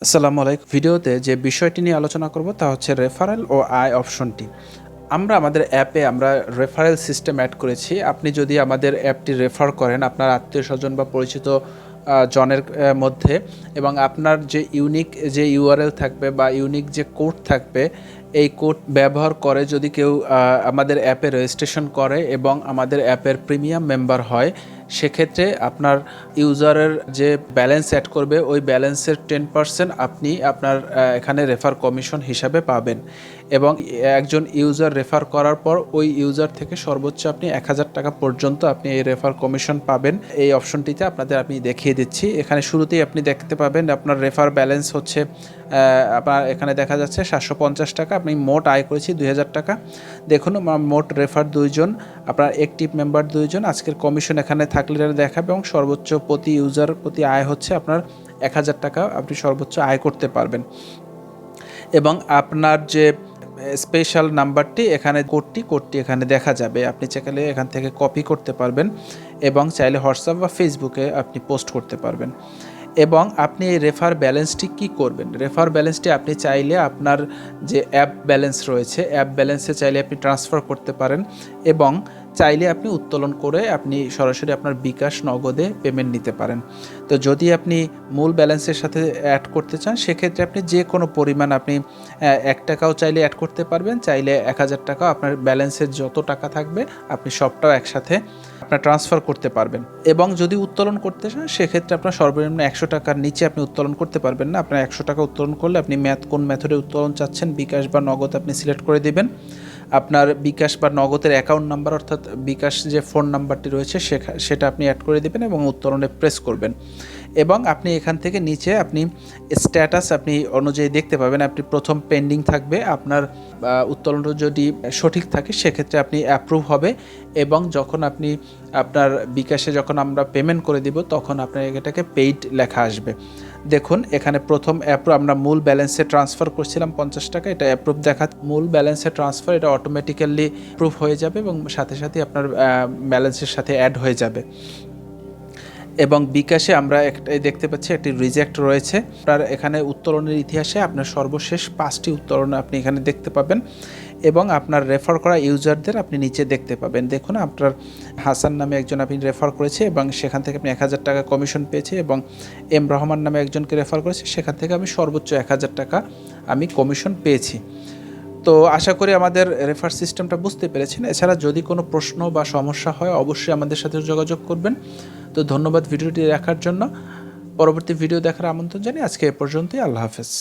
আসসালামু আলাইকুম। ভিডিওতে যে বিষয়টি নিয়ে আলোচনা করব তা হচ্ছে রেফারেল ও আয় অপশনটি। আমরা আমাদের অ্যাপে রেফারেল সিস্টেম অ্যাড করেছি। আপনি যদি আমাদের অ্যাপটি রেফার করেন আপনার আত্মীয়স্বজন বা পরিচিত জনের মধ্যে, এবং আপনার যে ইউনিক যে ইউআরএল থাকবে বা ইউনিক যে কোড থাকবে, এই কোড ব্যবহার করে যদি কেউ আমাদের অ্যাপে রেজিস্ট্রেশন করে এবং আমাদের অ্যাপের প্রিমিয়াম মেম্বার হয়, সেক্ষেত্রে আপনার ইউজারের যে ব্যালেন্স অ্যাড করবে ওই ব্যালেন্সের 10% আপনি আপনার এখানে রেফার কমিশন হিসাবে পাবেন। এবং একজন ইউজার রেফার করার পর ওই ইউজার থেকে সর্বোচ্চ আপনি 1000 টাকা পর্যন্ত আপনি এই রেফার কমিশন পাবেন। এই অপশনটিতে আমি দেখিয়ে দিচ্ছি। এখানে শুরুতেই আপনি দেখতে পাবেন আপনার রেফার ব্যালেন্স হচ্ছে আপনার এখানে দেখা যাচ্ছে 750 টাকা। আপনি মোট আয় করেছি 2000 টাকা। দেখুন মোট রেফার 2 জন, আপনার অ্যাক্টিভ মেম্বার 2 জন। আজকের কমিশন এখানে থাকলে দেখাবে এবং সর্বোচ্চ প্রতি ইউজার প্রতি আয় হচ্ছে আপনার 1000 টাকা আপনি সর্বোচ্চ আয় করতে পারবেন। এবং আপনার যে স্পেশাল নাম্বারটি এখানে কোডটি এখানে দেখা যাবে। আপনি চাইলে এখান থেকে কপি করতে পারবেন এবং চাইলে হোয়াটসঅ্যাপ বা ফেসবুকে আপনি পোস্ট করতে পারবেন। এবং আপনি এই রেফার ব্যালেন্সটি কি করবেন? রেফার ব্যালেন্সটি আপনি চাইলে আপনার যে অ্যাপ ব্যালেন্স রয়েছে, অ্যাপ ব্যালেন্সে চাইলে আপনি ট্রান্সফার করতে পারেন এবং চাইলে আপনি উত্তোলন করে আপনি সরাসরি আপনার বিকাশ নগদে পেমেন্ট নিতে পারেন। তো যদি আপনি মূল ব্যালেন্সের সাথে অ্যাড করতে চান, সেক্ষেত্রে আপনি যে কোনো পরিমাণ আপনি 1 টাকাও চাইলে অ্যাড করতে পারবেন, চাইলে 1000 টাকাও, আপনার ব্যালেন্সের যত টাকা থাকবে আপনি সবটাও একসাথে আপনার ট্রান্সফার করতে পারবেন। এবং যদি উত্তোলন করতে চান, সেক্ষেত্রে আপনার সর্বনিম্ন 100 টাকার নিচে আপনি উত্তোলন করতে পারবেন না। আপনার 100 টাকা উত্তোলন করলে আপনি কোন মেথডে উত্তোলন চাচ্ছেন, বিকাশ বা নগদ, আপনি সিলেক্ট করে দিবেন। আপনার বিকাশ বা নগদের অ্যাকাউন্ট নাম্বার অর্থাৎ বিকাশ যে ফোন নাম্বারটি রয়েছে সেটা আপনি অ্যাড করে দেবেন এবং উত্তোলনে প্রেস করবেন। এবং আপনি এখান থেকে নিচে আপনি স্ট্যাটাস আপনি অনুযায়ী দেখতে পাবেন। আপনি প্রথম পেন্ডিং থাকবে, আপনার উত্তোলনটা যদি সঠিক থাকে সেক্ষেত্রে আপনি অ্যাপ্রুভ হবে। এবং যখন আপনি আপনার বিকাশে যখন আমরা পেমেন্ট করে দিব তখন আপনার এটাকে পেইড লেখা আসবে। দেখুন এখানে প্রথম আমরা মূল ব্যালেন্সে ট্রান্সফার করছিলাম 50 টাকা, এটা অ্যাপ্রুভ মূল ব্যালেন্সে ট্রান্সফার, এটা অটোমেটিক্যালি অ্যাপ্রুভ হয়ে যাবে এবং সাথে সাথে আপনার ব্যালেন্সের সাথে অ্যাড হয়ে যাবে। এবং বিকাশে আমরা একটাই দেখতে পাচ্ছি একটি রিজেক্ট রয়েছে। আপনার এখানে উত্তোলনের ইতিহাসে আপনার সর্বশেষ 5টি উত্তোলন আপনি এখানে দেখতে পাবেন এবং আপনার রেফার করা ইউজারদের আপনি নিচে দেখতে পাবেন। দেখুন আপনার হাসান নামে একজন আপনি রেফার করেছে এবং সেখান থেকে আপনি 1000 টাকা কমিশন পেয়েছে, এবং এম রহমান নামে একজনকে রেফার করেছে, সেখান থেকে আমি সর্বোচ্চ 1000 টাকা আমি কমিশন পেয়েছি। তো আশা করি আমাদের রেফার সিস্টেমটা বুঝতে পেরেছেন। এছাড়া যদি কোনো প্রশ্ন বা সমস্যা হয় অবশ্যই আমাদের সাথে যোগাযোগ করবেন। তো ধন্যবাদ ভিডিওটি দেখার জন্য। পরবর্তী ভিডিও দেখার আমন্ত্রণ জানিয়ে আজকে এ পর্যন্তই। আল্লাহ হাফেজ।